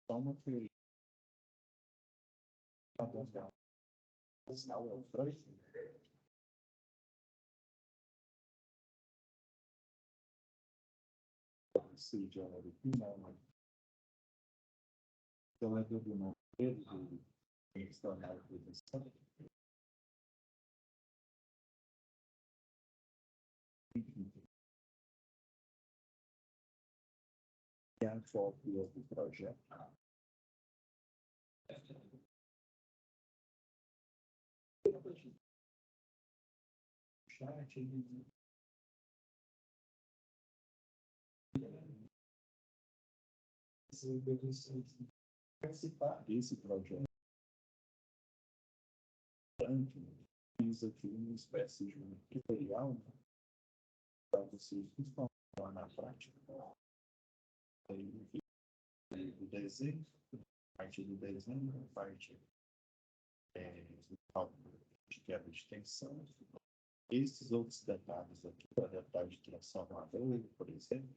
Toma que seja original, então é do nome dele, de se tornar a posição. E a cópia do projeto. Chat, participar desse projeto. Fiz aqui uma espécie de um tutorial para vocês lá na prática. Do desenho, parte do desenho, parte de quebra de tensão. Esses outros detalhes aqui, para detalhe de transformador, por exemplo,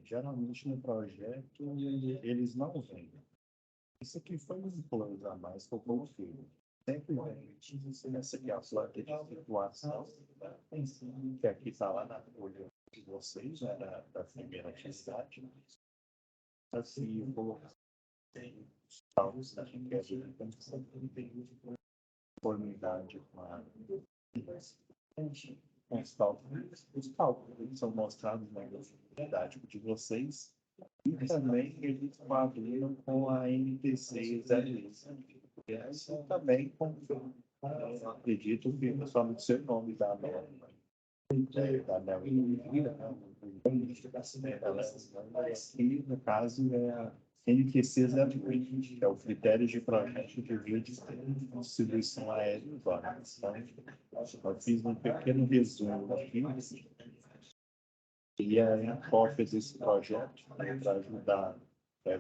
geralmente no projeto eles não vêm. Isso aqui foi um plus a mais que eu coloquei. Sempre nessa aqui a placa de situação, que aqui está lá na folha de vocês, né, da primeira atividade. Assim, eu coloquei os saltos da conformidade com a os cálculos são mostrados na atividade de vocês e também eles coadunam com a NTC 01. E assim também eu acredito que eu só não sei o nome da norma. Da norma que no caso é a NTC 01, que é o critério de projeto de via de distribuição aérea urbana. Eu fiz um pequeno resumo aqui e a cópia desse projeto para ajudar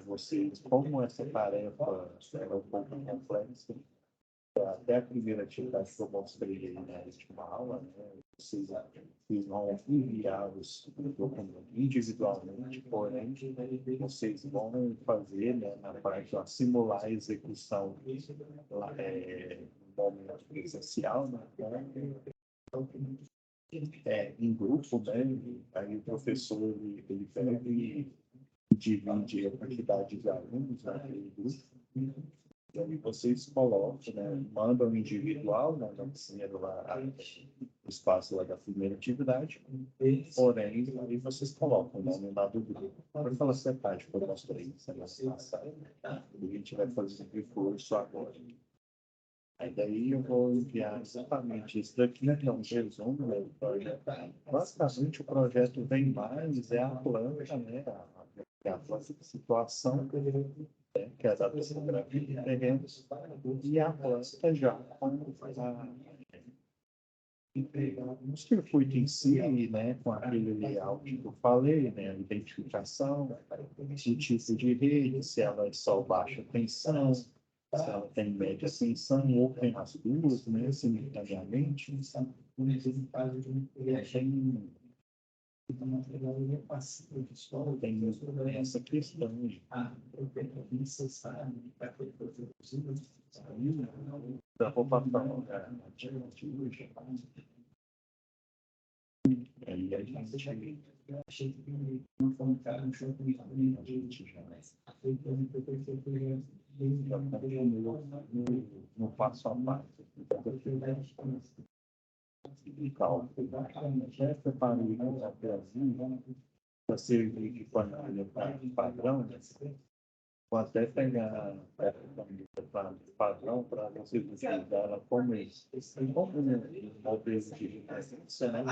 vocês, como essa tarefa é um pouco complexa. Até a primeira atividade que eu mostrei na última aula, né, vocês vão enviar os documentos individualmente, porém, vocês vão fazer, né, na parte, ó, simular a execução no momento presencial, né, em grupo, né, aí o professor ele pega e divide a quantidade de alunos naquele grupo. E vocês colocam, né, mandam individual, né, no primeiro lá, no espaço lá da primeira atividade, porém, aí vocês colocam o nome lá do grupo. Por falar essa parte que eu mostrei semana passada, a gente vai fazer um reforço agora. Aí daí eu vou enviar exatamente isso daqui, que é um resumo, né, do projeto. Basicamente, o projeto vem mais, é a planta, né, a planta de situação, que é a da topografia de terrenos, e a planta já com o circuito em si, né, com aquele layout que eu falei, né, a identificação, o tipo de rede, se ela é só baixa tensão, se ela tem média tensão, ou tem as duas, né, simultaneamente. Tem essa questão da roupação de hoje. Aí a gente no passo a passo. E tal. Já preparei o Brasil para servir de panela padrão. Vou até pegar a padrão para vocês utilizar ela como modelo de referência, né?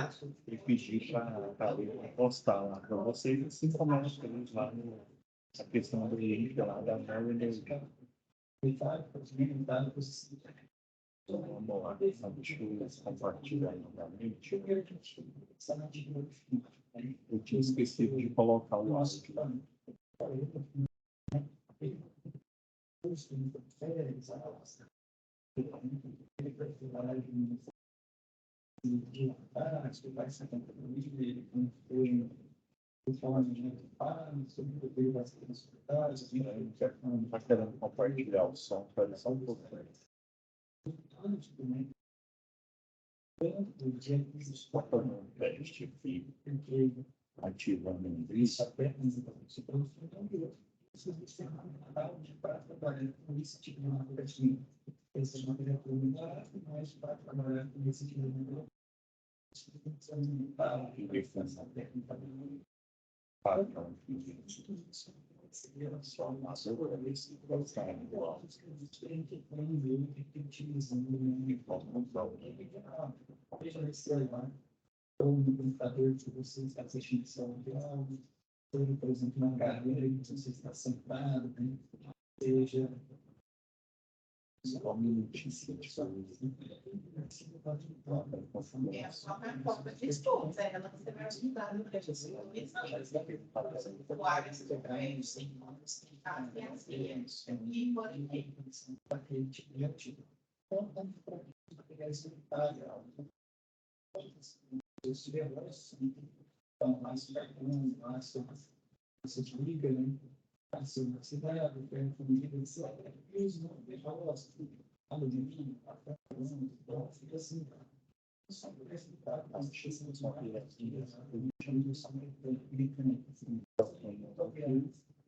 E pedir para postar lá para vocês, assim como nós temos lá na questão do link lá da Mary. Então, vamos lá. Deixa eu compartilhar novamente. Eu tinha esquecido de colocar o áudio lá. Não está querendo compartilhar o som, espera só um pouquinho. Estou fazendo um teste aqui, ativando isso. No computador que você está assistindo seu áudio, por exemplo, na cadeira em que você está sentado, né? Seja só um minutinho. É só uma forma de estudo, ela você vai ajudar no processo de várias frequências, e por aí. Então, mais perguntas, mais você liga, né? Assim, você vai a família, você fala de mim, fica assim, só por esse cara, a chance de uma filha,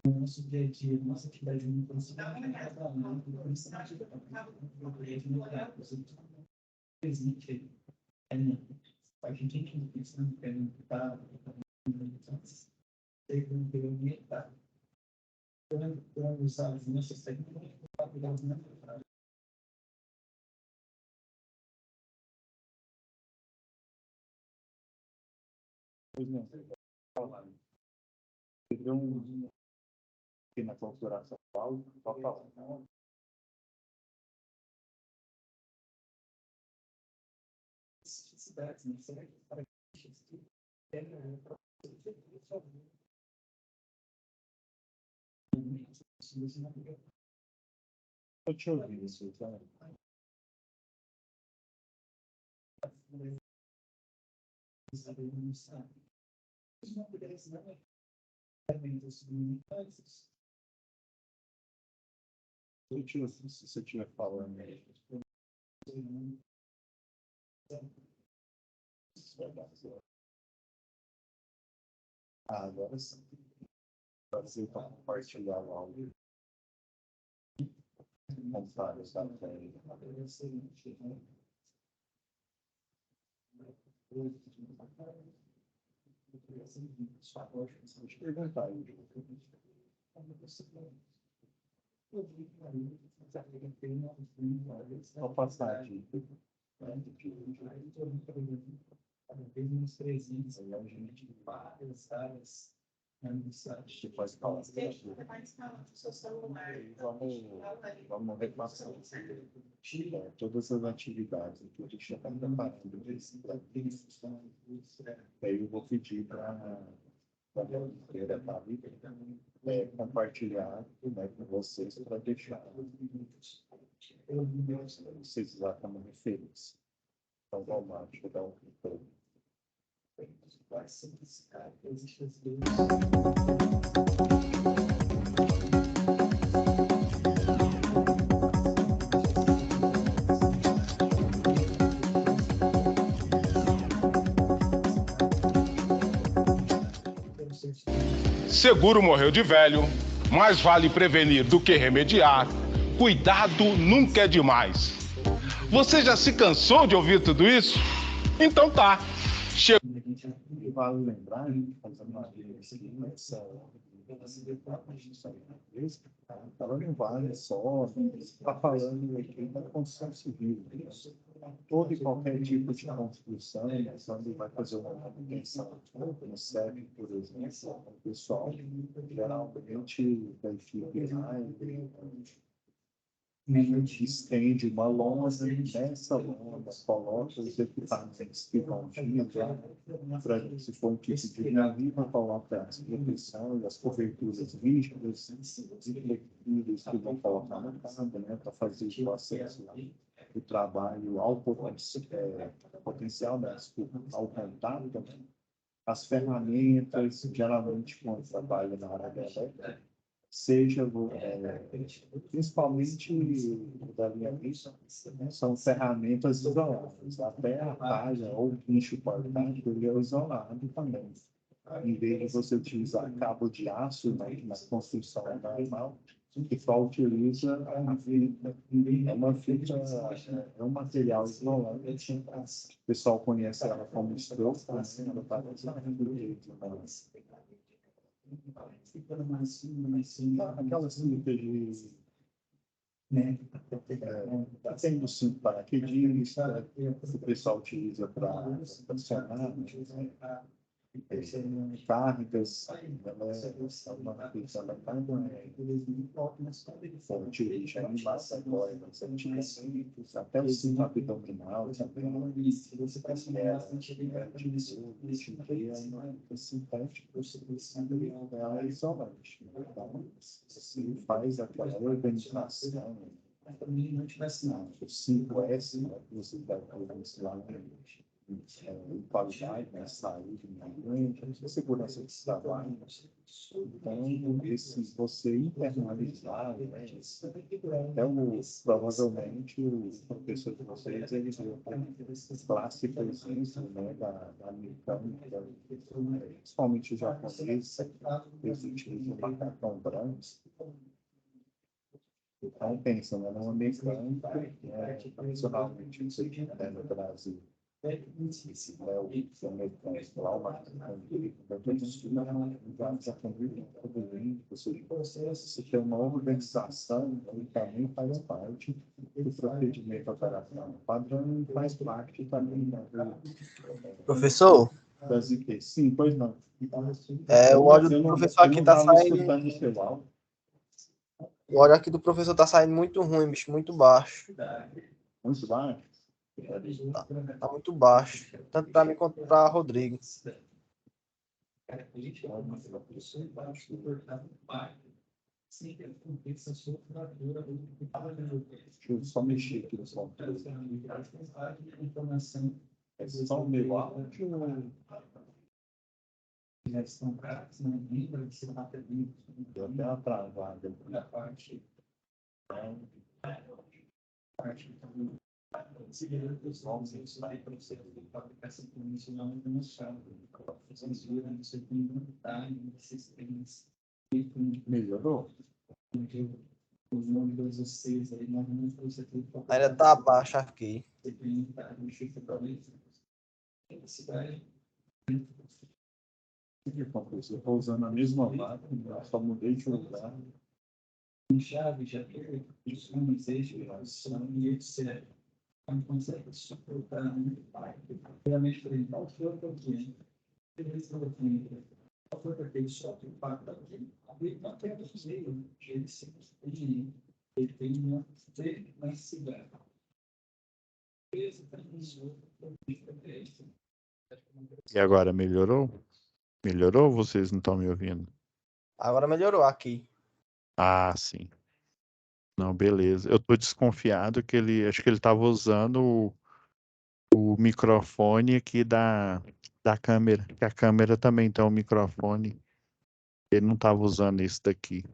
no nosso dia a dia, nossa atividade de presente a gente tem que pensar no que está quando usar as nossas técnicas, pois não, teve aqui na configuração Paulo, só falar. Cidades, né? Será que para eu te ouvi isso, tá? Se você estiver falando agora sim. Agora você vai compartilhar o áudio. Comentários da tela. Deixa eu perguntar. Vou passar aqui. Uns 300, aí a gente várias áreas no site. Você pode falar. Vamos repassar. Todas as atividades que a gente já está preparando. Aí eu vou pedir para a inteira compartilhar, né, com vocês para deixar vocês usar como referência. Então, vamos lá, deixa eu dar um retorno. Seguro morreu de velho, mais vale prevenir do que remediar. Cuidado nunca é demais. Você já se cansou de ouvir tudo isso? Então tá. Vale lembrar, fazendo uma ela não vale só, está falando aqui da construção civil. Todo e qualquer tipo de construção, quando vai fazer uma manutenção no SEB, por exemplo, o pessoal geralmente verifica estende uma lona, nessa lona coloca os equipamentos que vão utilizar, se for um kit de viva, coloca as proteções, as coberturas rígidas e flexíveis que vão colocar no cabo, né, para fazer o acesso do trabalho ao potencial, né, ao contato, né? As ferramentas, geralmente quando trabalho na área da elétrica, seja principalmente da minha vista, são ferramentas isoladas. Até a palha ou o guincho portátil ele é isolado também. Em vez de você utilizar cabo de aço na construção normal, que só utiliza a fibra. É uma fibra, é um material isolante. O pessoal conhece ela como estrofa, né? Ela parece uma fibra. Aquela cinta de. Tem do cinto paraquedista, o pessoal utiliza para estacionar, cargas, ela é uma questão da carga, utiliza animais, cordas, antigamente, até o cinto abdominal também, sintético, ela é isolante. Então, se faz aquela organização, o 5S, né, que você vai ter lá qualidade, né, saúde, segurança de trabalho. Então, você internalizar, né, provavelmente o professor de vocês, ele viu classe presença, né, da mecânica, principalmente os japoneses, eles utilizam macacão branco. Então, pensa, né, numa mecânica, tradicionalmente, no Brasil, você tem uma organização que também faz parte do procedimento operacional padrão e faz parte também Professor, das IPs. Sim, pois não. o áudio do professor aqui tá saindo. O áudio aqui do professor tá saindo muito ruim, bicho, muito baixo. Muito baixo? Tá muito baixo, tanto para mim quanto para Rodrigo. Deixa eu só mexer aqui no som. É só o meu áudio. Deu até uma travada na parte. Melhorou? Ainda tá baixo aqui. O que aconteceu? Eu estou usando a mesma máquina, só mudei de lugar. Chave, já que não consegue suportar realmente por exemplo, qual foi aqui? Qual foi aquele só que impacta aqui? Ele não tem meio, ele tem uma cidade. E agora melhorou? Melhorou ou vocês não estão me ouvindo? Agora melhorou aqui. Ah, sim. Não, beleza. Eu tô desconfiado que acho que ele estava usando o microfone aqui da câmera, que a câmera também tem um microfone. Ele não estava usando esse daqui.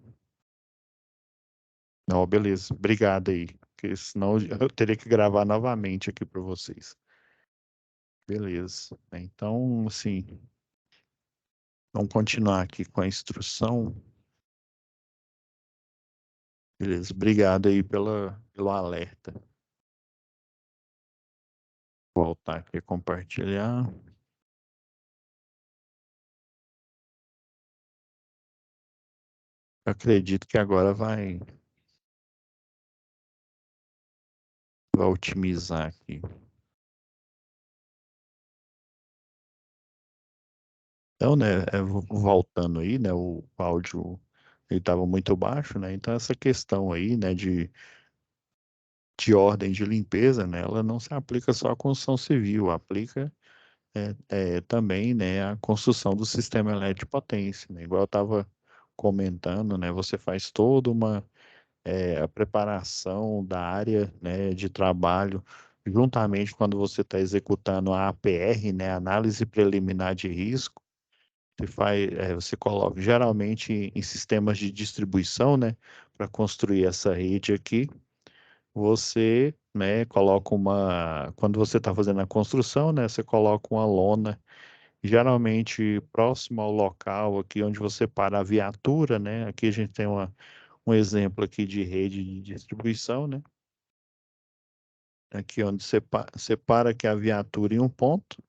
Não, beleza. Obrigado aí, porque senão eu teria que gravar novamente aqui para vocês. Beleza. Então, assim, vamos continuar aqui com a instrução. Beleza. Obrigado aí pelo alerta. Vou voltar aqui a compartilhar. Eu acredito que agora vai otimizar aqui. Então, né, voltando aí, né, o áudio ele estava muito baixo, né? Então essa questão aí, né, de de ordem de limpeza, né, ela não se aplica só à construção civil, aplica também, né, a construção do sistema elétrico de potência, né? Igual eu estava comentando, né, você faz toda a preparação da área, né, de trabalho, juntamente quando você está executando a APR, né, Análise Preliminar de Risco, você coloca geralmente em sistemas de distribuição, né, para construir essa rede aqui, você, né, quando você está fazendo a construção, né, você coloca uma lona geralmente próximo ao local aqui onde você para a viatura, né? Aqui a gente tem um exemplo aqui de rede de distribuição, né? Aqui onde você para aqui a viatura em um ponto,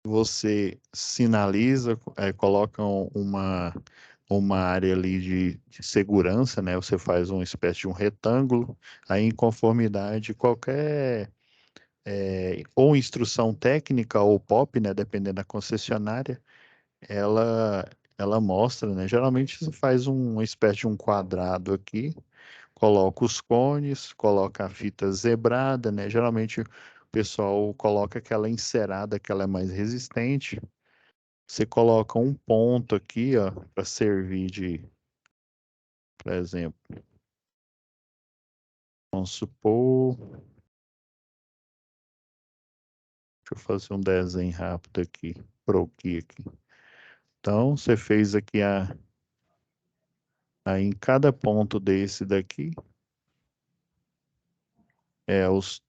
você sinaliza, coloca uma área ali de segurança, né? Você faz uma espécie de um retângulo, aí em conformidade, ou instrução técnica ou POP, né? Dependendo da concessionária, ela, ela mostra, né? Geralmente você faz uma espécie de um quadrado aqui, coloca os cones, coloca a fita zebrada, né? Geralmente o pessoal coloca aquela encerada que ela é mais resistente. Você coloca um ponto aqui, ó, para servir de, por exemplo, vamos supor, deixa eu fazer um desenho rápido aqui, croquis aqui. Então, você fez aqui aí em cada ponto desse daqui, é os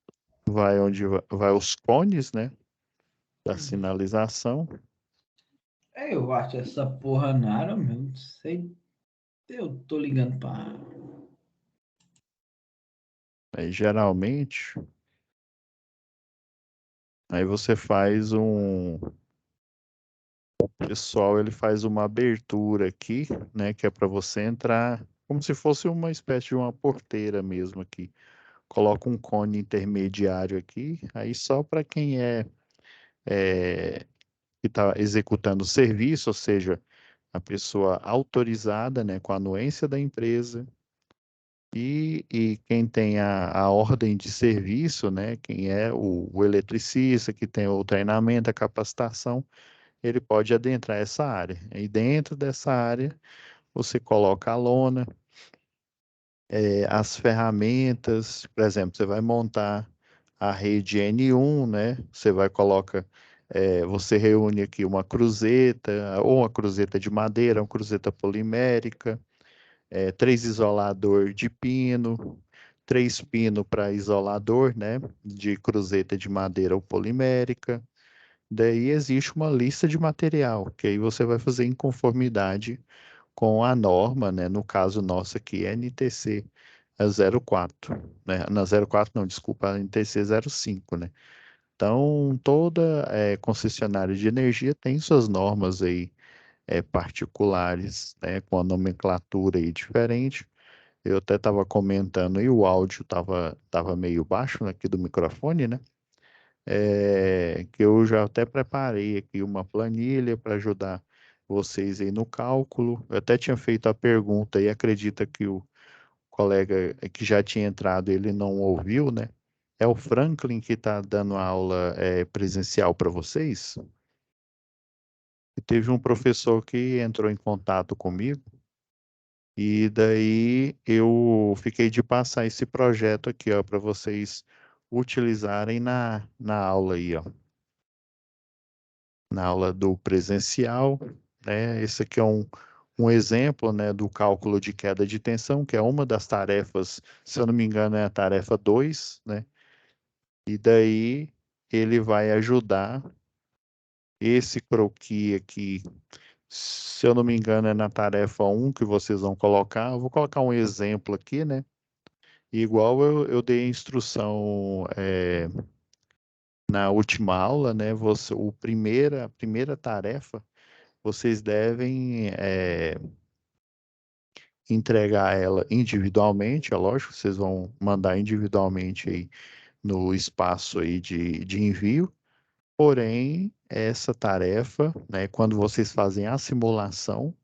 vai onde vai os cones, né, da sinalização. Eu acho essa porra nada, meu. Não sei. Eu tô ligando pra. Aí, geralmente, aí você faz o pessoal ele faz uma abertura aqui, né, que é para você entrar, como se fosse uma espécie de uma porteira mesmo aqui. Coloca um cone intermediário aqui, aí só para quem é que está executando o serviço, ou seja, a pessoa autorizada, né, com a anuência da empresa. E quem tem a ordem de serviço, né, quem é o eletricista, que tem o treinamento, a capacitação, ele pode adentrar essa área. E dentro dessa área, você coloca a lona, as ferramentas, por exemplo, você vai montar a rede N1, né? Você reúne aqui uma cruzeta, ou uma cruzeta de madeira, uma cruzeta polimérica, três isolador de pino, três pino para isolador, né, de cruzeta de madeira ou polimérica. Daí existe uma lista de material, que aí você vai fazer em conformidade com a norma, né, no caso nosso aqui, NTC 04, né, na 04 não, desculpa, NTC 05, né. Então, toda concessionária de energia tem suas normas aí particulares, né, com a nomenclatura aí diferente. Eu até estava comentando e o áudio tava meio baixo aqui do microfone, né? Que eu já até preparei aqui uma planilha para ajudar vocês aí no cálculo. Eu até tinha feito a pergunta e acredita que o colega que já tinha entrado, ele não ouviu, né? É o Franklin que está dando aula presencial para vocês? E teve um professor que entrou em contato comigo. E daí eu fiquei de passar esse projeto aqui, ó, para vocês utilizarem na aula aí, ó. Na aula do presencial, né? Esse aqui é um exemplo, né, do cálculo de queda de tensão, que é uma das tarefas, se eu não me engano, é a tarefa 2, né? E daí ele vai ajudar esse croquis aqui, se eu não me engano, é na tarefa 1 que vocês vão colocar. Eu vou colocar um exemplo aqui, né? Igual eu dei a instrução na última aula, né? A primeira tarefa, vocês devem entregar ela individualmente, é lógico, vocês vão mandar individualmente aí no espaço aí de envio, porém, essa tarefa, né, quando vocês fazem a simulação,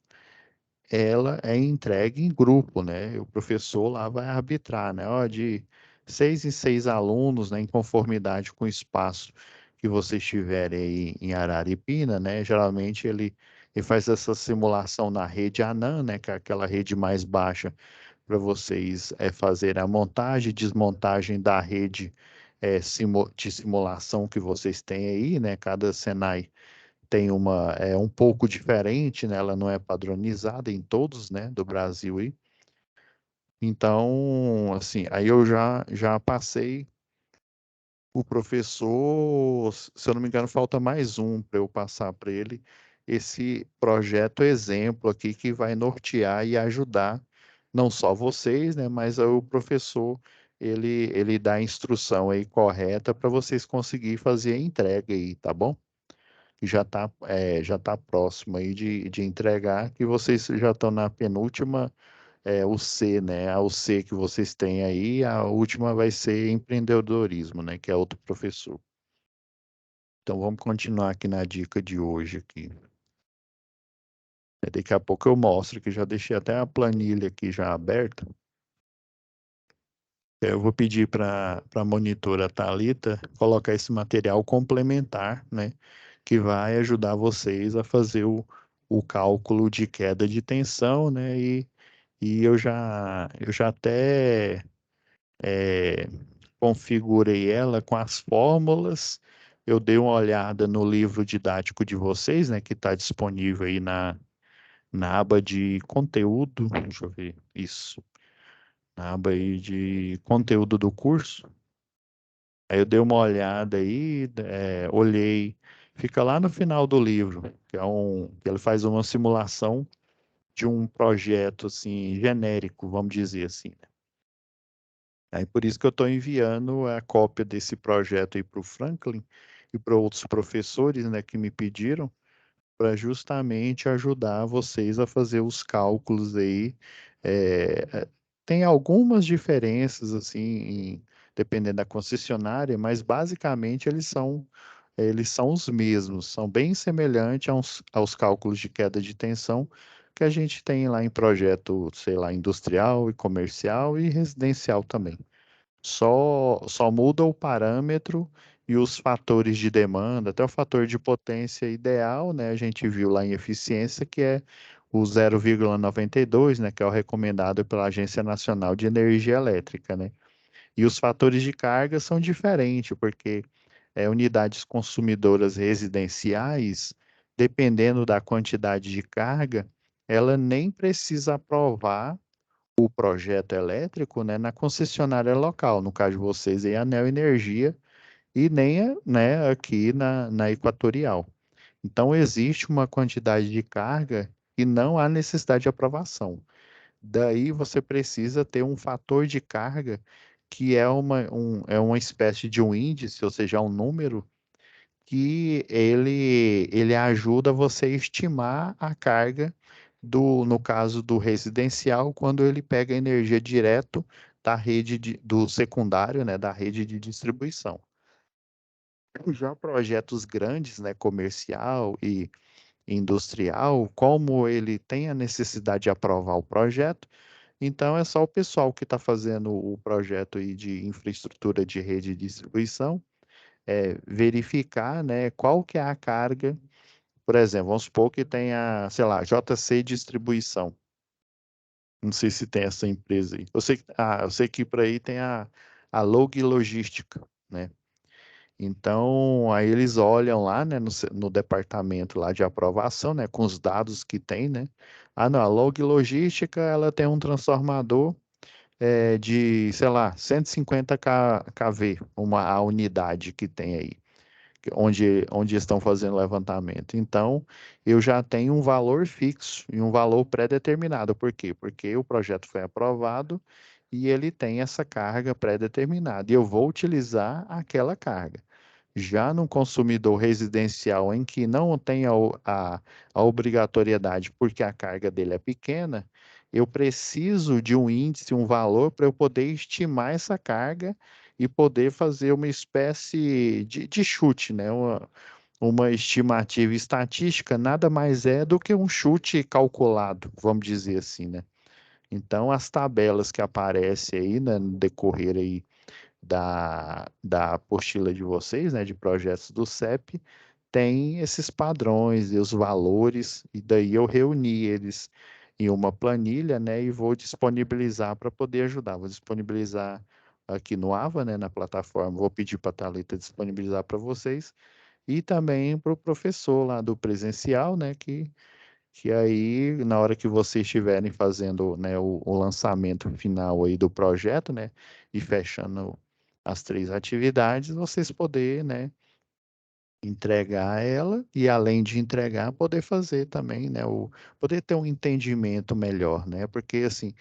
ela é entregue em grupo, né? O professor lá vai arbitrar, né? Ó, de 6 em 6 alunos, né? Em conformidade com o espaço que vocês tiverem aí em Araripina, né? Geralmente ele faz essa simulação na rede ANAN, né? Que é aquela rede mais baixa para vocês fazerem a montagem e desmontagem da rede de simulação que vocês têm aí, né? Cada Senai tem um pouco diferente, né? Ela não é padronizada em todos, né, do Brasil aí. Então, assim, aí eu já passei o professor, se eu não me engano, falta mais um para eu passar para ele esse projeto exemplo aqui que vai nortear e ajudar não só vocês, né, mas o professor ele dá a instrução aí correta para vocês conseguirem fazer a entrega aí, tá bom? Que já tá próximo aí de entregar, que vocês já estão na penúltima, o C, né? O C que vocês têm aí, a última vai ser empreendedorismo, né? Que é outro professor. Então vamos continuar aqui na dica de hoje aqui. Daqui a pouco eu mostro que já deixei até a planilha aqui já aberta. Eu vou pedir para a monitora Thalita colocar esse material complementar, né? Que vai ajudar vocês a fazer o cálculo de queda de tensão, né? E eu já até configurei ela com as fórmulas. Eu dei uma olhada no livro didático de vocês, né? Que está disponível aí na aba de conteúdo. Deixa eu ver. Isso. Na aba aí de conteúdo do curso. Aí eu dei uma olhada aí, olhei. Fica lá no final do livro, que ele faz uma simulação de um projeto assim genérico, vamos dizer assim, né? Aí por isso que eu estou enviando a cópia desse projeto aí para o Franklin e para outros professores, né, que me pediram, para justamente ajudar vocês a fazer os cálculos aí. É, tem algumas diferenças, assim, dependendo da concessionária, mas basicamente eles são os mesmos, são bem semelhantes aos cálculos de queda de tensão que a gente tem lá em projeto, sei lá, industrial e comercial e residencial também. Só muda o parâmetro e os fatores de demanda, até o fator de potência ideal, né? A gente viu lá em eficiência que é o 0,92, né? Que é o recomendado pela Agência Nacional de Energia Elétrica, né? E os fatores de carga são diferentes, porque unidades consumidoras residenciais, dependendo da quantidade de carga, ela nem precisa aprovar o projeto elétrico, né, na concessionária local, no caso de vocês aí, a Neo Energia, e nem, né, aqui na Equatorial. Então, existe uma quantidade de carga e não há necessidade de aprovação. Daí você precisa ter um fator de carga que é uma espécie de um índice, ou seja, um número que ele ajuda você a estimar a carga no caso do residencial, quando ele pega energia direto da rede do secundário, né, da rede de distribuição. Já projetos grandes, né, comercial e industrial, como ele tem a necessidade de aprovar o projeto, então é só o pessoal que está fazendo o projeto aí de infraestrutura de rede de distribuição verificar, né, qual que é a carga. Por exemplo, vamos supor que tenha, sei lá, JC Distribuição. Não sei se tem essa empresa aí. Eu sei que por aí tem a Log Logística, né? Então, aí eles olham lá, né, no departamento lá de aprovação, né, com os dados que tem, né? Ah, não, a Log Logística, ela tem um transformador de, sei lá, 150 kV, a unidade que tem aí, onde estão fazendo levantamento. Então, eu já tenho um valor fixo e um valor pré-determinado. Por quê? Porque o projeto foi aprovado e ele tem essa carga pré-determinada. E eu vou utilizar aquela carga. Já no consumidor residencial, em que não tem a obrigatoriedade, porque a carga dele é pequena, eu preciso de um índice, um valor, para eu poder estimar essa carga e poder fazer uma espécie de chute, né? uma estimativa estatística nada mais é do que um chute calculado, vamos dizer assim, né? Então, as tabelas que aparecem aí, né, no decorrer aí da apostila de vocês, né, de projetos do CEP, tem esses padrões e os valores, e daí eu reuni eles em uma planilha, né, e vou disponibilizar para poder ajudar. Vou disponibilizar aqui no AVA, né, na plataforma, vou pedir para a Thalita disponibilizar para vocês, e também para o professor lá do presencial, né, que aí, na hora que vocês estiverem fazendo, né, o lançamento final aí do projeto, né, e fechando as três atividades, vocês poder, né, entregar ela e, além de entregar, poder fazer também, né, poder ter um entendimento melhor, né, porque, assim,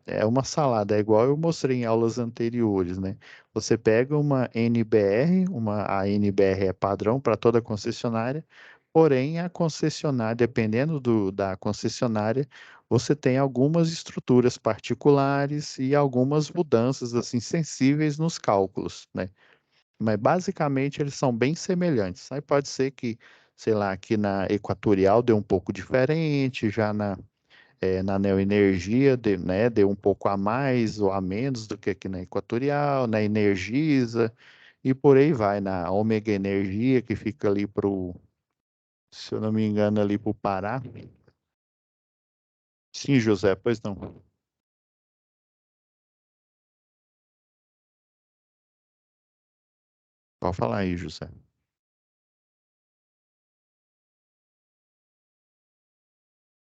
é uma salada, é igual eu mostrei em aulas anteriores, né, você pega uma NBR, a NBR é padrão para toda concessionária, porém, a concessionária, dependendo da concessionária, você tem algumas estruturas particulares e algumas mudanças, assim, sensíveis nos cálculos, né, mas basicamente eles são bem semelhantes. Aí pode ser que, sei lá, aqui na Equatorial dê um pouco diferente, já na Neoenergia dê um pouco a mais ou a menos do que aqui na Equatorial, na Energisa, e por aí vai, na Ômega Energia, que fica ali pro, se eu não me engano, ali pro Pará. Sim, José, pois não. Pode falar aí, José.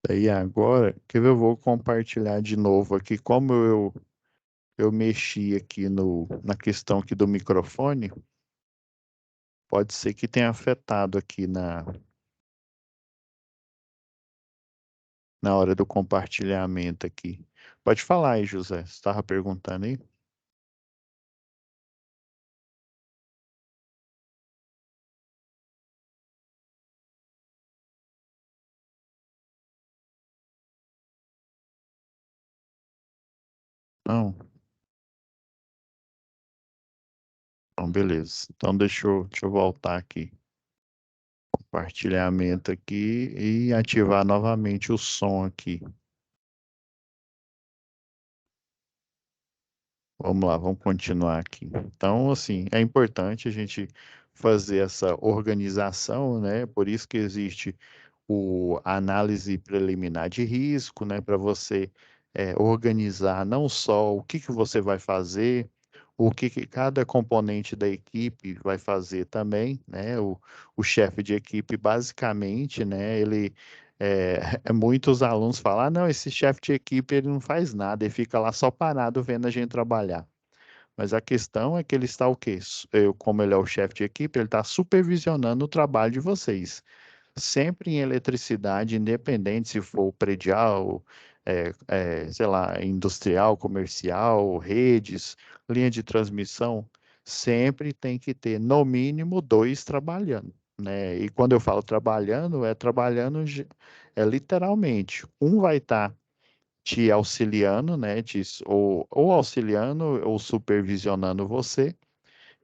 Daí agora, que eu vou compartilhar de novo aqui, como eu mexi aqui na questão aqui do microfone, pode ser que tenha afetado aqui na hora do compartilhamento aqui. Pode falar aí, José. Você estava perguntando aí? Não? Então, beleza. Então, deixa eu voltar aqui. Compartilhamento aqui e ativar novamente o som aqui. Vamos lá, vamos continuar aqui. Então, assim, é importante a gente fazer essa organização, né? Por isso que existe a análise preliminar de risco, né, para você organizar não só o que você vai fazer, o que cada componente da equipe vai fazer também, né, o chefe de equipe, basicamente, né, muitos alunos falam, ah, não, esse chefe de equipe ele não faz nada, ele fica lá só parado vendo a gente trabalhar. Mas a questão é que ele está o quê? Como ele é o chefe de equipe, ele está supervisionando o trabalho de vocês sempre em eletricidade, independente se for predial, sei lá, industrial, comercial, redes, linha de transmissão, sempre tem que ter no mínimo dois trabalhando, né? E quando eu falo trabalhando, é trabalhando literalmente. Um vai estar te auxiliando, né? Ou auxiliando ou supervisionando você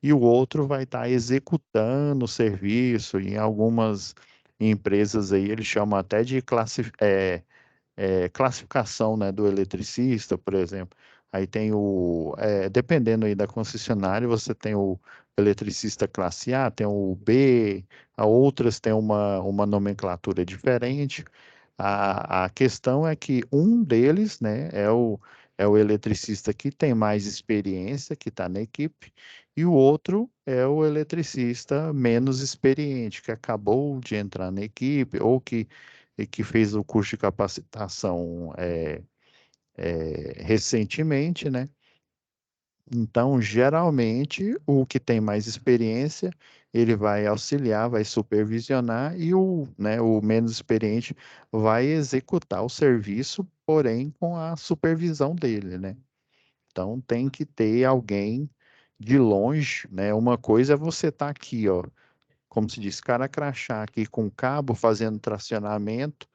e o outro vai estar executando o serviço. Em algumas empresas aí, eles chamam até de classificação, né, do eletricista, por exemplo. Aí tem dependendo aí da concessionária, você tem o eletricista classe A, tem o B, a outras têm uma nomenclatura diferente. A questão é que um deles, né, é o eletricista que tem mais experiência, que está na equipe, e o outro é o eletricista menos experiente, que acabou de entrar na equipe, ou que fez o curso de capacitação recentemente, né? Então, geralmente, o que tem mais experiência, ele vai auxiliar, vai supervisionar, e o menos experiente vai executar o serviço, porém com a supervisão dele, né? Então, tem que ter alguém de longe, né? Uma coisa é você estar aqui, ó, como se diz, cara crachá aqui com cabo fazendo tracionamento,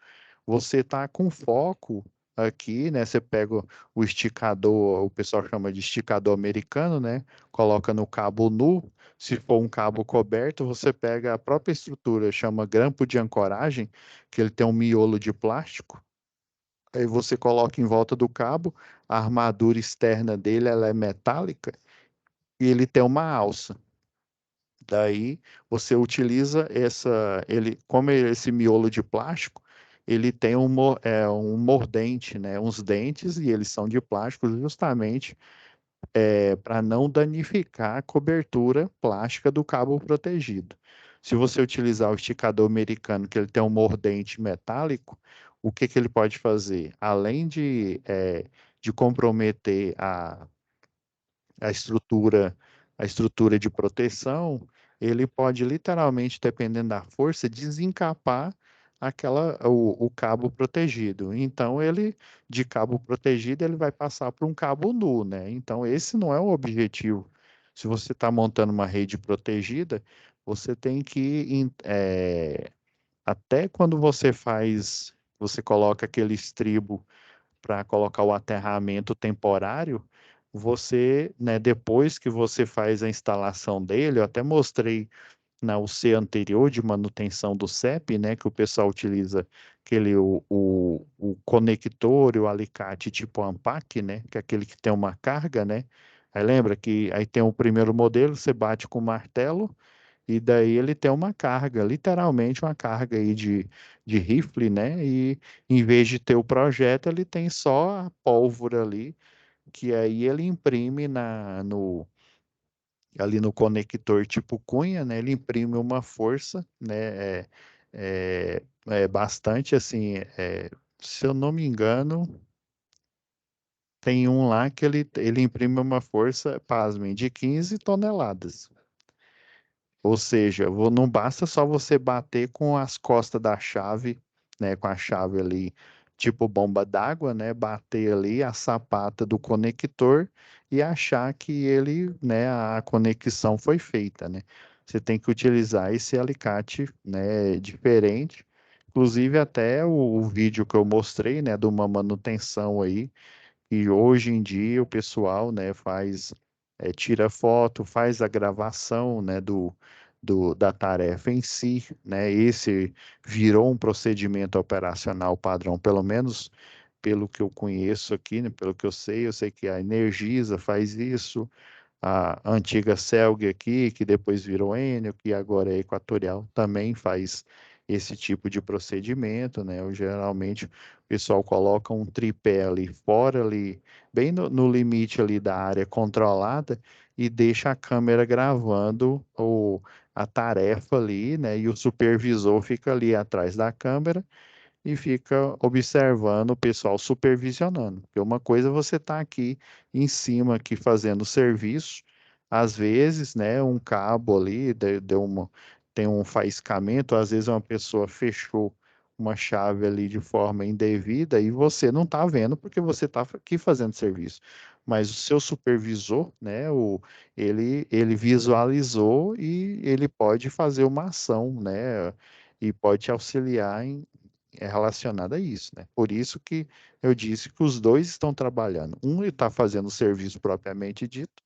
você está com foco aqui, né? Você pega o esticador, o pessoal chama de esticador americano, né? Coloca no cabo nu. Se for um cabo coberto, você pega a própria estrutura, chama grampo de ancoragem, que ele tem um miolo de plástico. Aí você coloca em volta do cabo, a armadura externa dele ela é metálica e ele tem uma alça. Daí você utiliza como esse miolo de plástico, ele tem um mordente, né? Uns dentes e eles são de plástico justamente para não danificar a cobertura plástica do cabo protegido. Se você utilizar o esticador americano, que ele tem um mordente metálico, o que que ele pode fazer? Além de comprometer a estrutura de proteção, ele pode literalmente, dependendo da força, desencapar o cabo protegido. Então, de cabo protegido, ele vai passar para um cabo nu, né? Então, esse não é o objetivo. Se você está montando uma rede protegida, você tem até quando você coloca aquele estribo para colocar o aterramento temporário, né, depois que você faz a instalação dele, eu até mostrei na UC anterior de manutenção do CEP, né, que o pessoal utiliza o conector e o alicate tipo Ampac, né, que é aquele que tem uma carga, né. Aí lembra que aí tem o primeiro modelo, você bate com o martelo, e daí ele tem uma carga, literalmente uma carga aí de rifle, né? E em vez de ter o projeto, ele tem só a pólvora ali, que aí ele imprime ali no conector tipo cunha, né? Ele imprime uma força, né? Bastante assim, se eu não me engano, tem um lá que ele imprime uma força, pasmem, de 15 toneladas. Ou seja, não basta só você bater com as costas da chave, né, com a chave ali, tipo bomba d'água, né, bater ali a sapata do conector e achar que né, a conexão foi feita, né? Você tem que utilizar esse alicate, né, diferente. Inclusive até o vídeo que eu mostrei, né, de uma manutenção aí e hoje em dia o pessoal, né, tira foto, faz a gravação, né, da tarefa em si, né? Esse virou um procedimento operacional padrão, pelo menos pelo que eu conheço aqui, né, pelo que eu sei que a Energisa faz isso, a antiga Celg aqui, que depois virou Enel, que agora é Equatorial, também faz esse tipo de procedimento, né? Geralmente o pessoal coloca um tripé ali fora, ali, bem no limite ali da área controlada, e deixa a câmera gravando a tarefa ali, né? E o supervisor fica ali atrás da câmera e fica observando o pessoal supervisionando. Porque uma coisa é você está aqui em cima aqui fazendo o serviço, às vezes, né, um cabo ali tem um faiscamento, às vezes uma pessoa fechou uma chave ali de forma indevida e você não está vendo porque você está aqui fazendo serviço. Mas o seu supervisor, né, ele visualizou e ele pode fazer uma ação, né, e pode te auxiliar relacionada a isso, né? Por isso que eu disse que os dois estão trabalhando. Um está fazendo o serviço propriamente dito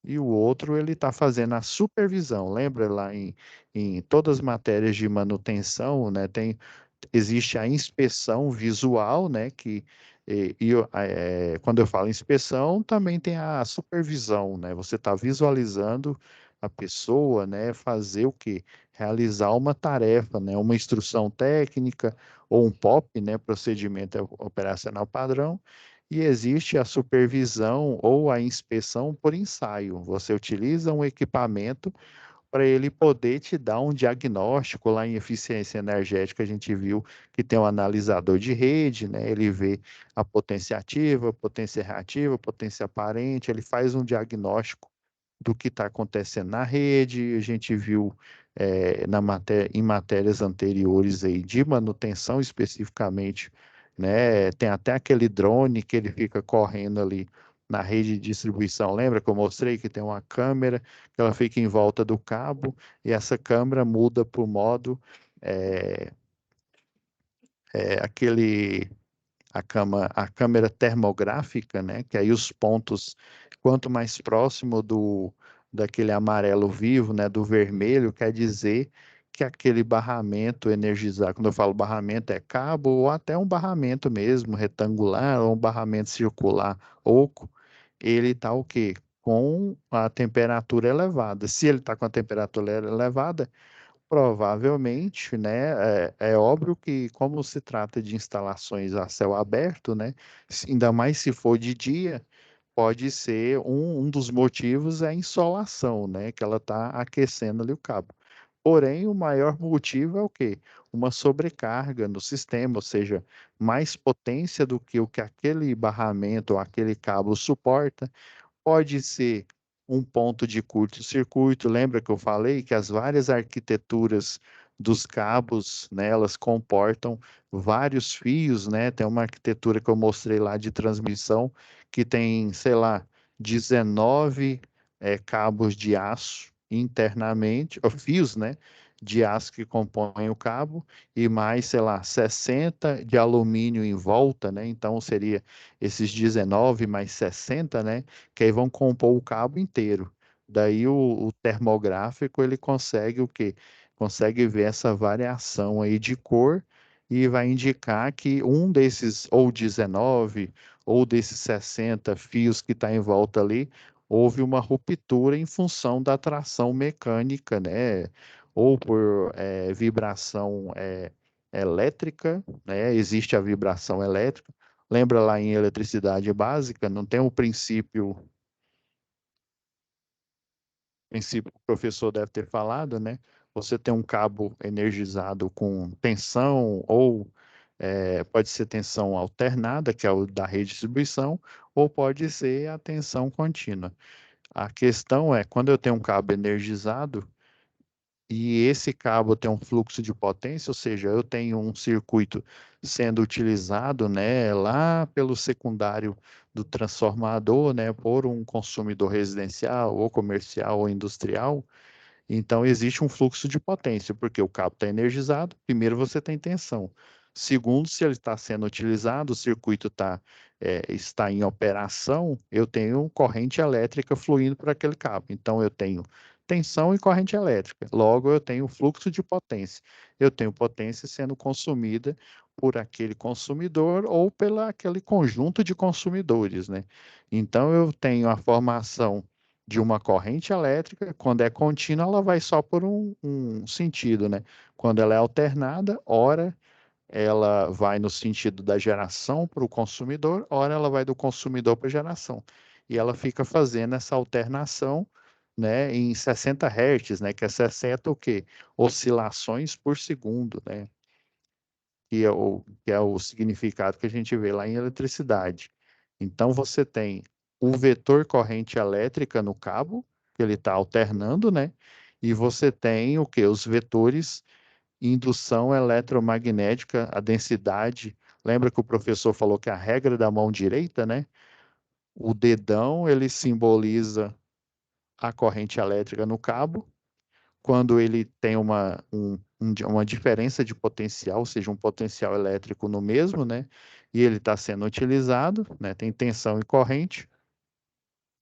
e o outro ele está fazendo a supervisão. Lembra lá em todas as matérias de manutenção, né? Existe a inspeção visual, né? Quando eu falo inspeção, também tem a supervisão, né? Você está visualizando a pessoa, né? Fazer o quê? Realizar uma tarefa, né? Uma instrução técnica ou um POP, né? Procedimento operacional padrão. E existe a supervisão ou a inspeção por ensaio. Você utiliza um equipamento para ele poder te dar um diagnóstico lá em eficiência energética. A gente viu que tem um analisador de rede, né? Ele vê a potência ativa, potência reativa, potência aparente, ele faz um diagnóstico do que está acontecendo na rede. A gente viu em matérias anteriores aí de manutenção especificamente, né? Tem até aquele drone que ele fica correndo ali na rede de distribuição. Lembra que eu mostrei que tem uma câmera que ela fica em volta do cabo e essa câmera muda para o modo é, aquele a câmera termográfica, né? Que aí os pontos, quanto mais próximo daquele amarelo vivo, né? Do vermelho, quer dizer que aquele barramento energizado, quando eu falo barramento, é cabo ou até um barramento mesmo, retangular ou um barramento circular oco, ele está o quê? Com a temperatura elevada. Se ele está com a temperatura elevada, provavelmente, né, é óbvio que como se trata de instalações a céu aberto, né, ainda mais se for de dia, pode ser um dos motivos é a insolação, né, que ela está aquecendo ali o cabo. Porém, o maior motivo é o quê? Uma sobrecarga no sistema, ou seja, mais potência do que o que aquele barramento ou aquele cabo suporta. Pode ser um ponto de curto-circuito. Lembra que eu falei que as várias arquiteturas dos cabos, né, elas comportam vários fios, né? Tem uma arquitetura que eu mostrei lá de transmissão que tem, sei lá, 19 cabos de aço internamente, ou fios, né, de aço que compõem o cabo e mais, sei lá, 60 de alumínio em volta, né? Então seria esses 19 mais 60, né? Que aí vão compor o cabo inteiro. Daí o termográfico ele consegue o quê? Consegue ver essa variação aí de cor e vai indicar que um desses, ou 19, ou desses 60 fios que está em volta ali, houve uma ruptura em função da tração mecânica, né? Ou por vibração elétrica, né? Existe a vibração elétrica. Lembra lá em eletricidade básica, não tem o princípio que o professor deve ter falado, né? Você tem um cabo energizado com tensão ou pode ser tensão alternada, que é o da rede de distribuição, ou pode ser a tensão contínua. A questão é, quando eu tenho um cabo energizado, e esse cabo tem um fluxo de potência, ou seja, eu tenho um circuito sendo utilizado, né, lá pelo secundário do transformador, né, por um consumidor residencial ou comercial ou industrial. Então, existe um fluxo de potência, porque o cabo está energizado, primeiro você tem tensão. Segundo, se ele está sendo utilizado, o circuito está em operação, eu tenho corrente elétrica fluindo por aquele cabo. Então, eu tenho tensão e corrente elétrica. Logo, eu tenho fluxo de potência. Eu tenho potência sendo consumida por aquele consumidor ou pela aquele conjunto de consumidores, né? Então, eu tenho a formação de uma corrente elétrica, quando é contínua, ela vai só por um sentido, né? Quando ela é alternada, ora ela vai no sentido da geração para o consumidor, ora ela vai do consumidor para a geração. E ela fica fazendo essa alternação, né, em 60 Hz, né, que é 60 o quê? Oscilações por segundo, né? Que é o significado que a gente vê lá em eletricidade. Então, você tem o vetor corrente elétrica no cabo, que ele está alternando, né? E você tem o que? Os vetores indução eletromagnética, a densidade. Lembra que o professor falou que a regra da mão direita, né? O dedão, ele simboliza a corrente elétrica no cabo, quando ele tem uma diferença de potencial, ou seja, um potencial elétrico no mesmo, né? E ele está sendo utilizado, né? Tem tensão e corrente.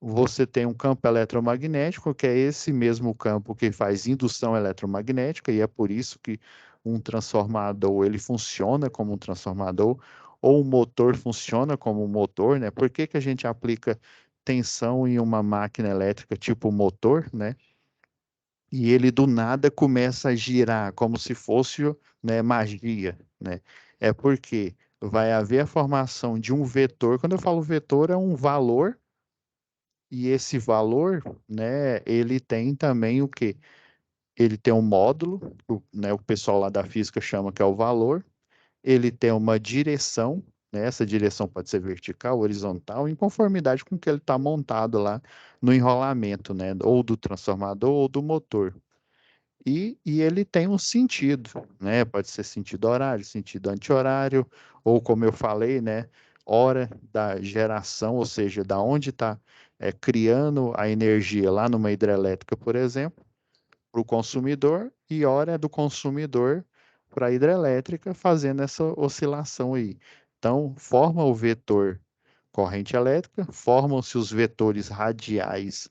Você tem um campo eletromagnético, que é esse mesmo campo que faz indução eletromagnética, e é por isso que um transformador ele funciona como um transformador, ou um motor funciona como um motor, né? Por que que a gente aplica tensão em uma máquina elétrica tipo motor, né? E ele do nada começa a girar como se fosse, né, magia, né? É porque vai haver a formação de um vetor. Quando eu falo vetor, é um valor, e esse valor, né, ele tem também o quê? Ele tem um módulo, né, o pessoal lá da física chama que é o valor. Ele tem uma direção, né? Essa direção pode ser vertical, horizontal, em conformidade com o que ele está montado lá no enrolamento, né? Ou do transformador ou do motor. E ele tem um sentido, né? Pode ser sentido horário, sentido anti-horário, ou como eu falei, né? Hora da geração, ou seja, da onde está criando a energia lá numa hidrelétrica, por exemplo, para o consumidor, e hora do consumidor para a hidrelétrica fazendo essa oscilação aí. Então, forma o vetor corrente elétrica, formam-se os vetores radiais,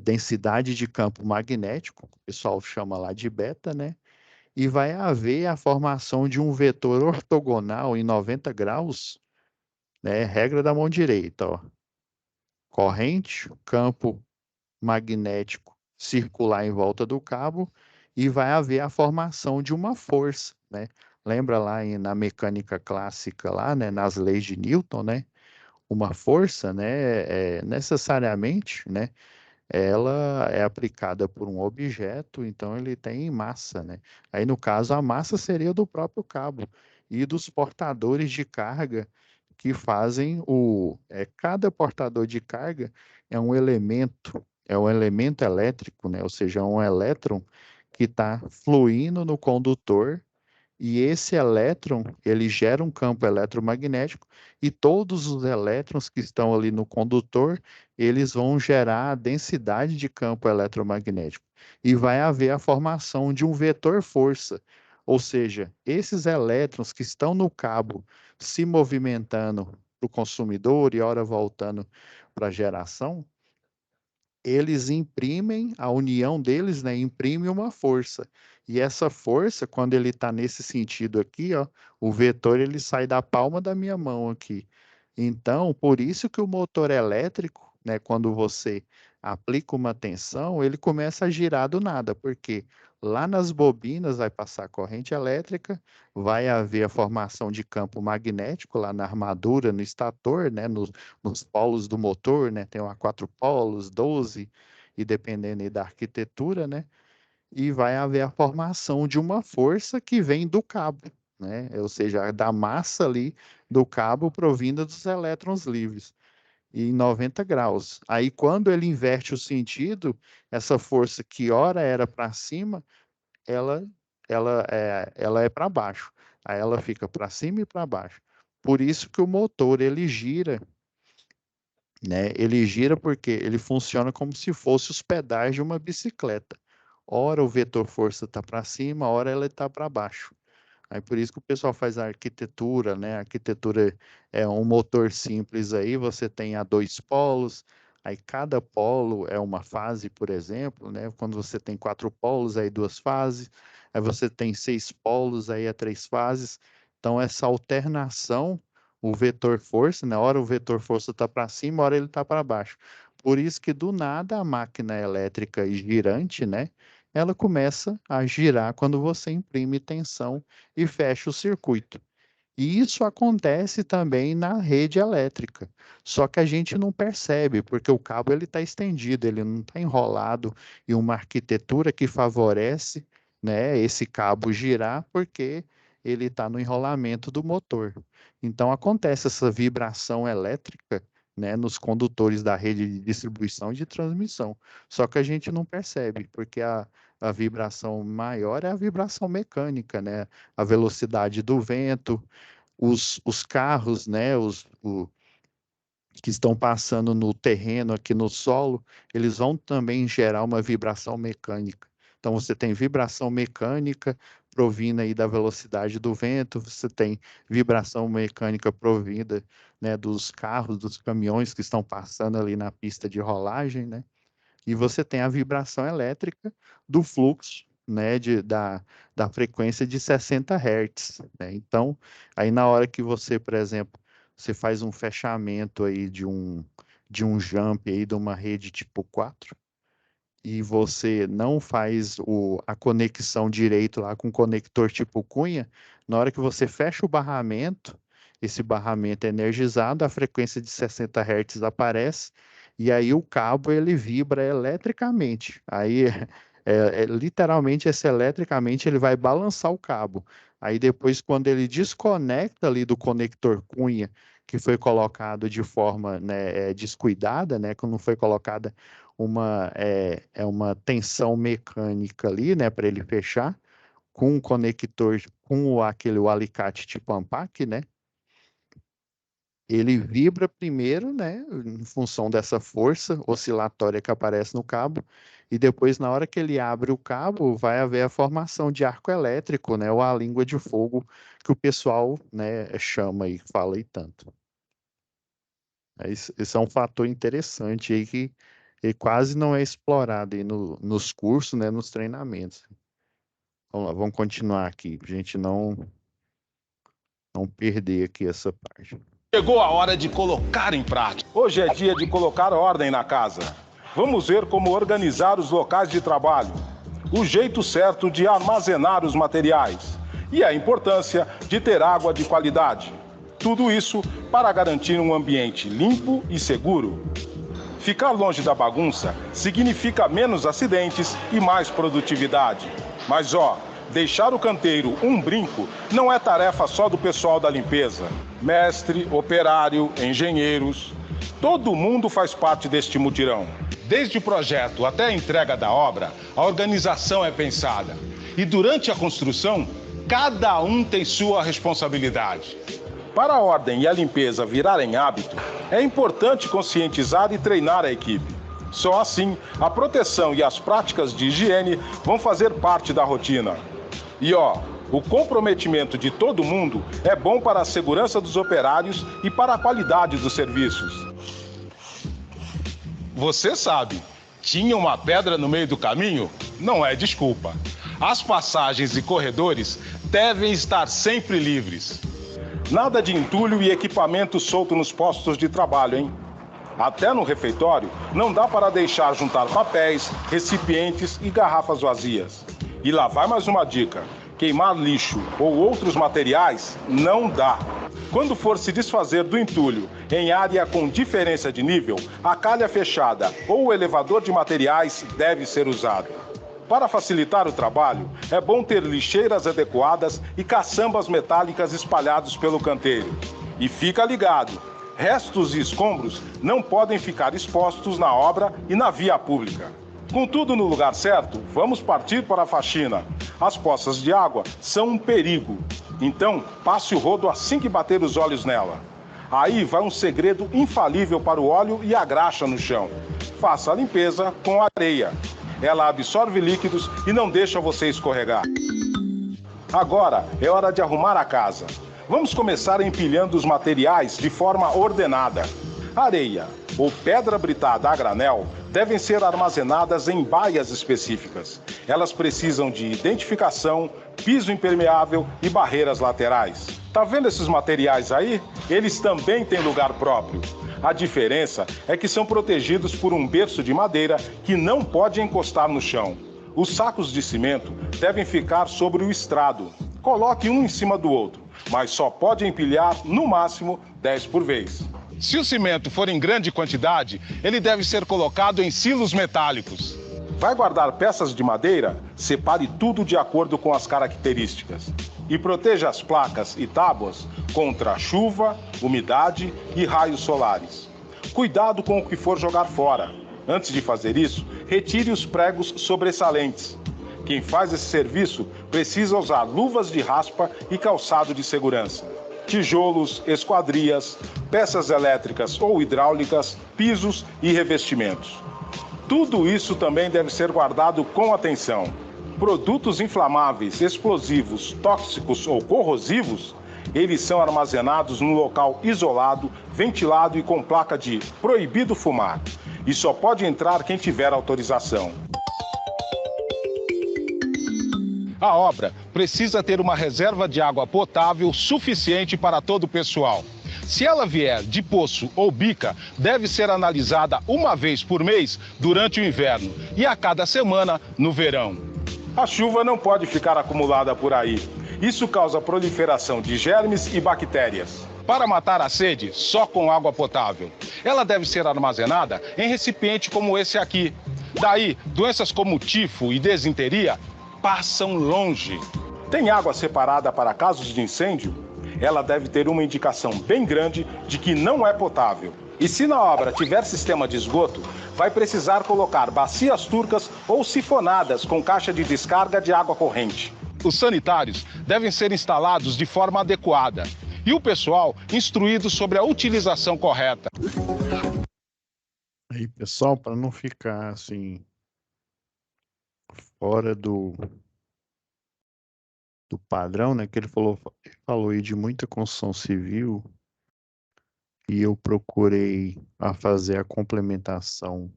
densidade de campo magnético, o pessoal chama lá de beta, né? E vai haver a formação de um vetor ortogonal em 90 graus, né? Regra da mão direita, ó. Corrente, campo magnético circular em volta do cabo e vai haver a formação de uma força, né? Lembra lá na mecânica clássica, lá, né, nas leis de Newton, né? Uma força, né, necessariamente, né, ela é aplicada por um objeto, então ele tem massa, né? Aí, no caso, a massa seria do próprio cabo e dos portadores de carga que fazem cada portador de carga é um elemento elétrico, né? Ou seja, é um elétron que está fluindo no condutor e esse elétron, ele gera um campo eletromagnético e todos os elétrons que estão ali no condutor, eles vão gerar a densidade de campo eletromagnético. E vai haver a formação de um vetor força. Ou seja, esses elétrons que estão no cabo se movimentando para o consumidor e ora voltando para a geração, eles imprimem, a união deles, né, imprime uma força. E essa força, quando ele está nesse sentido aqui, ó, o vetor ele sai da palma da minha mão aqui. Então, por isso que o motor elétrico, né, quando você aplica uma tensão, ele começa a girar do nada, porque lá nas bobinas vai passar corrente elétrica, vai haver a formação de campo magnético lá na armadura, no estator, né, nos polos do motor, né, tem lá 4 polos, 12, e dependendo aí da arquitetura, né, e vai haver a formação de uma força que vem do cabo, né? Ou seja, da massa ali do cabo provinda dos elétrons livres, e em 90 graus. Aí, quando ele inverte o sentido, essa força que ora era para cima, ela, ela é para baixo. Aí ela fica para cima e para baixo. Por isso que o motor ele gira, né? Ele gira porque ele funciona como se fosse os pedais de uma bicicleta. Ora o vetor força está para cima, ora ela está para baixo. Aí por isso que o pessoal faz a arquitetura, né? A arquitetura é um motor simples aí, você tem a 2 polos, aí cada polo é uma fase, por exemplo, né? Quando você tem 4 polos, aí 2 fases, aí você tem 6 polos, aí é 3 fases. Então essa alternação, o vetor força, na hora o vetor força está para cima, hora ele está para baixo. Por isso que do nada a máquina elétrica girante, né? Ela começa a girar quando você imprime tensão e fecha o circuito. E isso acontece também na rede elétrica. Só que a gente não percebe, porque o cabo ele está estendido, ele não está enrolado em uma arquitetura que favorece, né, esse cabo girar, porque ele está no enrolamento do motor. Então acontece essa vibração elétrica, né, nos condutores da rede de distribuição e de transmissão. Só que a gente não percebe, porque a vibração maior é a vibração mecânica, né? A velocidade do vento, os carros, né, que estão passando no terreno, aqui no solo, eles vão também gerar uma vibração mecânica. Então, você tem vibração mecânica provinda aí da velocidade do vento, você tem vibração mecânica provinda, né, dos carros, dos caminhões que estão passando ali na pista de rolagem, né? E você tem a vibração elétrica do fluxo, né, da frequência de 60 Hz, né? Então, aí na hora que você, por exemplo, você faz um fechamento aí de um jump aí de uma rede tipo 4 e você não faz a conexão direito lá com o conector tipo cunha, na hora que você fecha o barramento, esse barramento é energizado, a frequência de 60 Hz aparece, e aí o cabo ele vibra eletricamente. Aí literalmente esse eletricamente ele vai balançar o cabo. Aí depois quando ele desconecta ali do conector cunha, que foi colocado de forma, né, descuidada, né, que não foi colocada uma tensão mecânica ali, né, para ele fechar, com o conector, o alicate tipo Ampac, né? Ele vibra primeiro, né, em função dessa força oscilatória que aparece no cabo, e depois, na hora que ele abre o cabo, vai haver a formação de arco elétrico, né, ou a língua de fogo que o pessoal, né, chama e fala aí tanto. Esse é um fator interessante aí que ele quase não é explorado aí nos cursos, né, nos treinamentos. Vamos lá, vamos continuar aqui, para a gente não perder aqui essa parte. Chegou a hora de colocar em prática. Hoje é dia de colocar ordem na casa. Vamos ver como organizar os locais de trabalho, o jeito certo de armazenar os materiais e a importância de ter água de qualidade. Tudo isso para garantir um ambiente limpo e seguro. Ficar longe da bagunça significa menos acidentes e mais produtividade. Mas deixar o canteiro um brinco não é tarefa só do pessoal da limpeza. Mestre, operário, engenheiros, todo mundo faz parte deste mutirão. Desde o projeto até a entrega da obra, a organização é pensada. E durante a construção, cada um tem sua responsabilidade. Para a ordem e a limpeza virarem hábito, é importante conscientizar e treinar a equipe. Só assim, a proteção e as práticas de higiene vão fazer parte da rotina. E o comprometimento de todo mundo é bom para a segurança dos operários e para a qualidade dos serviços. Você sabe, tinha uma pedra no meio do caminho? Não é desculpa. As passagens e corredores devem estar sempre livres. Nada de entulho e equipamento solto nos postos de trabalho, hein? Até no refeitório, não dá para deixar juntar papéis, recipientes e garrafas vazias. E lá vai mais uma dica: queimar lixo ou outros materiais não dá. Quando for se desfazer do entulho em área com diferença de nível, a calha fechada ou o elevador de materiais deve ser usado. Para facilitar o trabalho, é bom ter lixeiras adequadas e caçambas metálicas espalhados pelo canteiro. E fica ligado, restos e escombros não podem ficar expostos na obra e na via pública. Com tudo no lugar certo, vamos partir para a faxina. As poças de água são um perigo. Então, passe o rodo assim que bater os olhos nela. Aí vai um segredo infalível para o óleo e a graxa no chão. Faça a limpeza com areia. Ela absorve líquidos e não deixa você escorregar. Agora é hora de arrumar a casa. Vamos começar empilhando os materiais de forma ordenada. Areia ou pedra britada a granel devem ser armazenadas em baias específicas. Elas precisam de identificação, piso impermeável e barreiras laterais. Tá vendo esses materiais aí? Eles também têm lugar próprio. A diferença é que são protegidos por um berço de madeira que não pode encostar no chão. Os sacos de cimento devem ficar sobre o estrado. Coloque um em cima do outro, mas só pode empilhar, no máximo, 10 por vez. Se o cimento for em grande quantidade, ele deve ser colocado em silos metálicos. Vai guardar peças de madeira? Separe tudo de acordo com as características. E proteja as placas e tábuas contra chuva, umidade e raios solares. Cuidado com o que for jogar fora. Antes de fazer isso, retire os pregos sobressalentes. Quem faz esse serviço precisa usar luvas de raspa e calçado de segurança. Tijolos, esquadrias, peças elétricas ou hidráulicas, pisos e revestimentos. Tudo isso também deve ser guardado com atenção. Produtos inflamáveis, explosivos, tóxicos ou corrosivos, eles são armazenados num local isolado, ventilado e com placa de proibido fumar. E só pode entrar quem tiver autorização. A obra precisa ter uma reserva de água potável suficiente para todo o pessoal. Se ela vier de poço ou bica, deve ser analisada uma vez por mês durante o inverno e a cada semana no verão. A chuva não pode ficar acumulada por aí. Isso causa proliferação de germes e bactérias. Para matar a sede, só com água potável. Ela deve ser armazenada em recipiente como esse aqui. Daí, doenças como tifo e desinteria passam longe. Tem água separada para casos de incêndio? Ela deve ter uma indicação bem grande de que não é potável. E se na obra tiver sistema de esgoto, vai precisar colocar bacias turcas ou sifonadas com caixa de descarga de água corrente. Os sanitários devem ser instalados de forma adequada e o pessoal instruído sobre a utilização correta. Aí, pessoal, para não ficar assim fora do padrão, né? Que ele falou aí de muita construção civil e eu procurei a fazer a complementação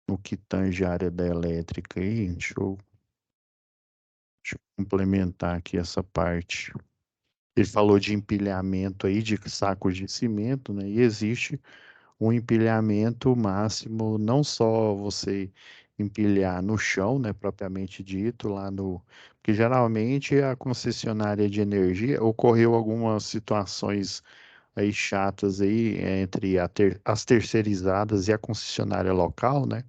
no que tange a área da elétrica aí. Deixa eu complementar aqui essa parte. Ele falou de empilhamento aí de sacos de cimento, né? E existe um empilhamento máximo, não só você empilhar no chão, né, propriamente dito, lá no. Porque geralmente a concessionária de energia ocorreu algumas situações aí chatas aí entre as terceirizadas e a concessionária local, né?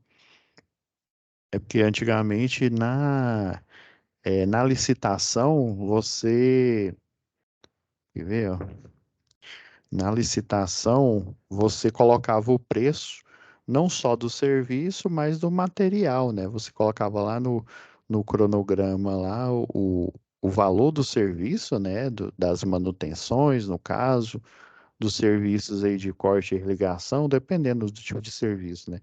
É porque antigamente na licitação você. Quer ver, ó? Na licitação, você colocava o preço não só do serviço, mas do material, né? Você colocava lá no cronograma lá o valor do serviço, né? Das manutenções, no caso, dos serviços aí de corte e irrigação, dependendo do tipo de serviço, né?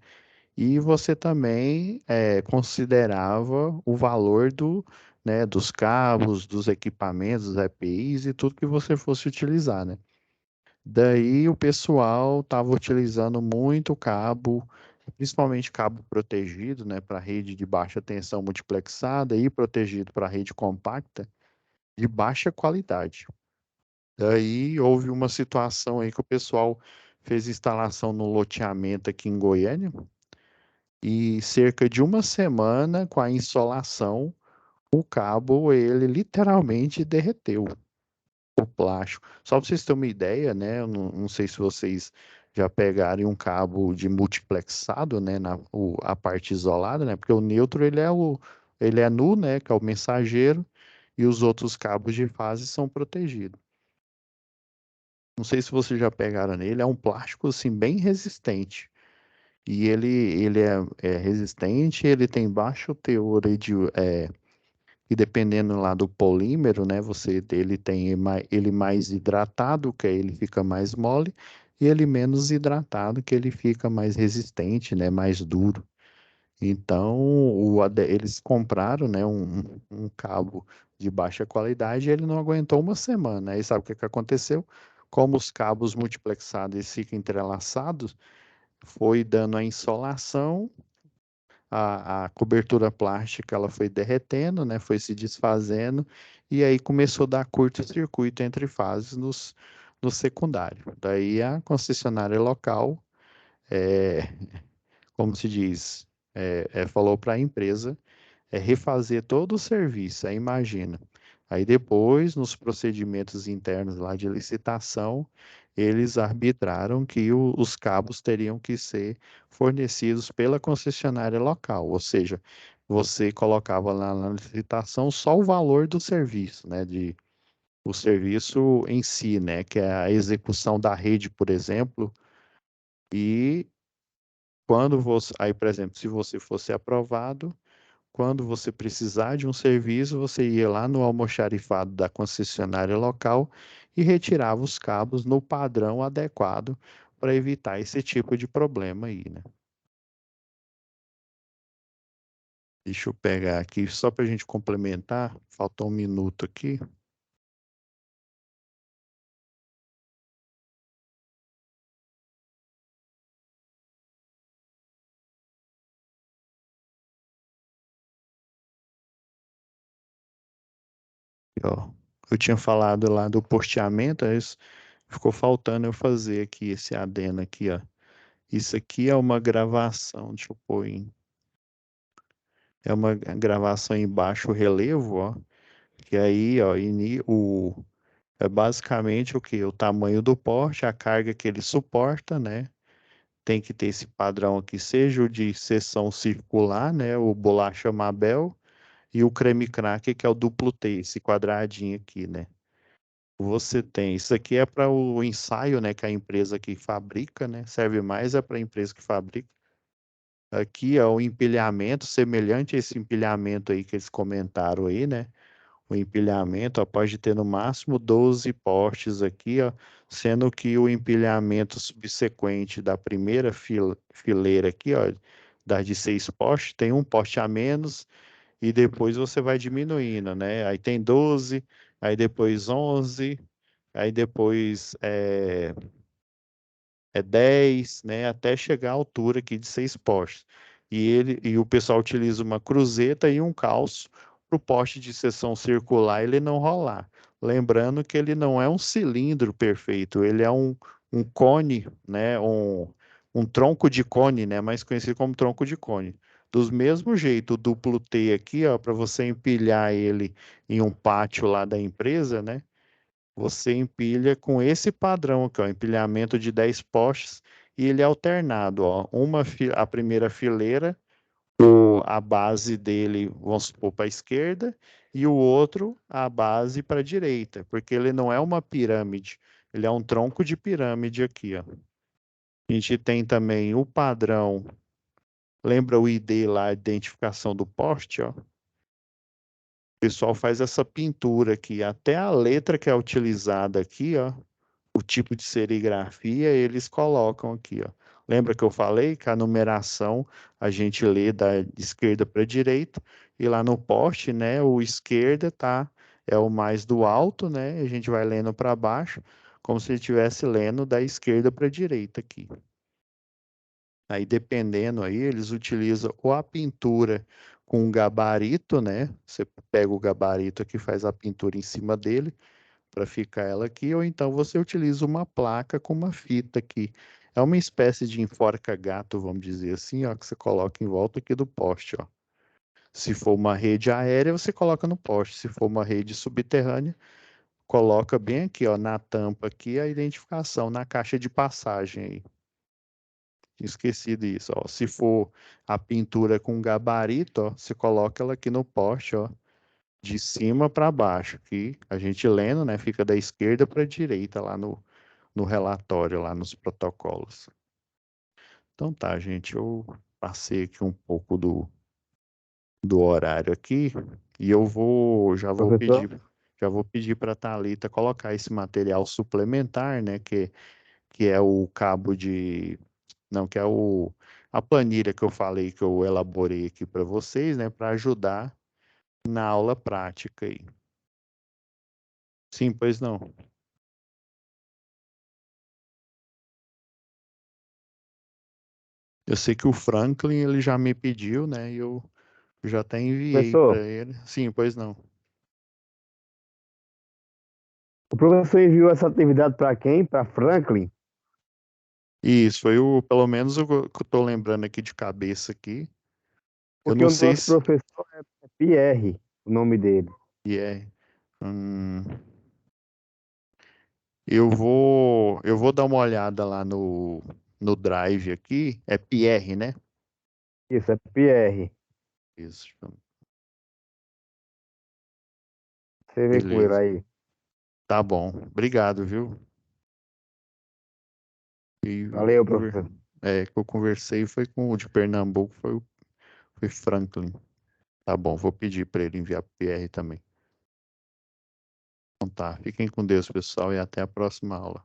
E você também considerava o valor né, dos cabos, dos equipamentos, dos EPIs e tudo que você fosse utilizar, né? Daí o pessoal estava utilizando muito cabo, principalmente cabo protegido, né, para rede de baixa tensão multiplexada e protegido para rede compacta de baixa qualidade. Daí houve uma situação aí que o pessoal fez instalação no loteamento aqui em Goiânia e cerca de uma semana com a insolação, o cabo ele literalmente derreteu o plástico. Só para vocês terem uma ideia, né? Eu não sei se vocês já pegaram um cabo de multiplexado, né? A parte isolada, né? Porque o neutro ele é nu, né? Que é o mensageiro, e os outros cabos de fase são protegidos. Não sei se vocês já pegaram nele, é um plástico assim bem resistente. E ele é resistente, ele tem baixo teor aí e dependendo lá do polímero, né, ele tem ele mais hidratado, que aí ele fica mais mole, e ele menos hidratado, que ele fica mais resistente, né, mais duro. Então, eles compraram, né, um cabo de baixa qualidade e ele não aguentou uma semana. Aí sabe o que que aconteceu? Como os cabos multiplexados eles ficam entrelaçados, foi dando a insolação, a cobertura plástica ela foi derretendo, né, foi se desfazendo, e aí começou a dar curto-circuito entre fases no secundário. Daí a concessionária local, é, como se diz, falou para a empresa refazer todo o serviço, aí imagina. Aí depois, nos procedimentos internos lá de licitação, eles arbitraram que os cabos teriam que ser fornecidos pela concessionária local, ou seja, você colocava lá na licitação só o valor do serviço, né, o serviço em si, né, que é a execução da rede, por exemplo, e quando você, aí, por exemplo, se você fosse aprovado, quando você precisar de um serviço, você ia lá no almoxarifado da concessionária local e retirava os cabos no padrão adequado para evitar esse tipo de problema aí, né? Deixa eu pegar aqui, só para a gente complementar, faltou um minuto aqui. Ó, eu tinha falado lá do posteamento, ficou faltando eu fazer aqui esse adendo aqui, ó. Isso aqui é uma gravação, deixa eu pôr é uma gravação em baixo relevo, ó, que aí, ó, é basicamente o que? O tamanho do porte, a carga que ele suporta, né? Tem que ter esse padrão aqui, seja o de seção circular, né? O bolacha Mabel e o creme crack, que é o duplo T, esse quadradinho aqui, né? Você tem, isso aqui é para o ensaio, né? Que a empresa que fabrica, né? Serve mais é para a empresa que fabrica. Aqui é o empilhamento, semelhante a esse empilhamento aí que eles comentaram aí, né? O empilhamento, ó, pode ter no máximo 12 postes aqui, ó, sendo que o empilhamento subsequente da primeira fileira aqui, ó, das de 6 postes, tem um poste a menos, e depois você vai diminuindo, né? Aí tem 12, aí depois 11, aí depois é 10, né? Até chegar à altura aqui de 6 postes. E o pessoal utiliza uma cruzeta e um calço para o poste de seção circular ele não rolar. Lembrando que ele não é um cilindro perfeito, ele é um cone, né? Um tronco de cone, né? Mais conhecido como tronco de cone. Do mesmo jeito, o duplo T aqui, ó, para você empilhar ele em um pátio lá da empresa, né? Você empilha com esse padrão aqui, ó, empilhamento de 10 postes, e ele é alternado, ó, a primeira fileira, a base dele, vamos supor, para a esquerda, e o outro, a base para a direita, porque ele não é uma pirâmide, ele é um tronco de pirâmide aqui, ó. A gente tem também o padrão, lembra o ID lá, a identificação do poste, ó? O pessoal faz essa pintura aqui, até a letra que é utilizada aqui, ó, o tipo de serigrafia, eles colocam aqui, ó. Lembra que eu falei que a numeração a gente lê da esquerda para a direita, e lá no poste, né, o esquerda é o mais do alto, né? A gente vai lendo para baixo, como se estivesse lendo da esquerda para a direita aqui. Aí dependendo aí, eles utilizam ou a pintura com gabarito, né? Você pega o gabarito aqui, faz a pintura em cima dele, para ficar ela aqui, ou então você utiliza uma placa com uma fita aqui. É uma espécie de enforca-gato, vamos dizer assim, ó, que você coloca em volta aqui do poste, ó. Se for uma rede aérea, você coloca no poste. Se for uma rede subterrânea, coloca bem aqui, ó, na tampa aqui a identificação, na caixa de passagem aí. Esqueci disso, ó. Se for a pintura com gabarito, ó, você coloca ela aqui no poste, ó, de cima para baixo, que a gente lendo, né, fica da esquerda para a direita lá no relatório, lá nos protocolos. Então tá, gente, eu passei aqui um pouco do horário aqui e Professor, já vou pedir para a Thalita colocar esse material suplementar, né, que é o cabo de, não, que é a planilha que eu falei que eu elaborei aqui para vocês, né, para ajudar na aula prática aí. Sim, pois não. Eu sei que o Franklin ele já me pediu, né? E eu já até enviei para professor, ele. Sim, pois não. o professor enviou essa atividade para quem? Para Franklin? Isso foi pelo menos o que eu tô lembrando aqui de cabeça aqui. Eu Porque não o sei nosso se professor é Pierre, o nome dele. é. hum, eu vou dar uma olhada lá no Drive aqui. É Pierre, né? Isso, é Pierre. Isso. Você vê com ele Beleza. aí. Tá bom. Obrigado, viu? E Valeu, professor. que eu conversei foi com o de Pernambuco, foi Franklin. Tá bom, vou pedir para ele enviar pro PR também. Então tá, fiquem com Deus, pessoal, e até a próxima aula.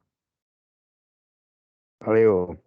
Valeu.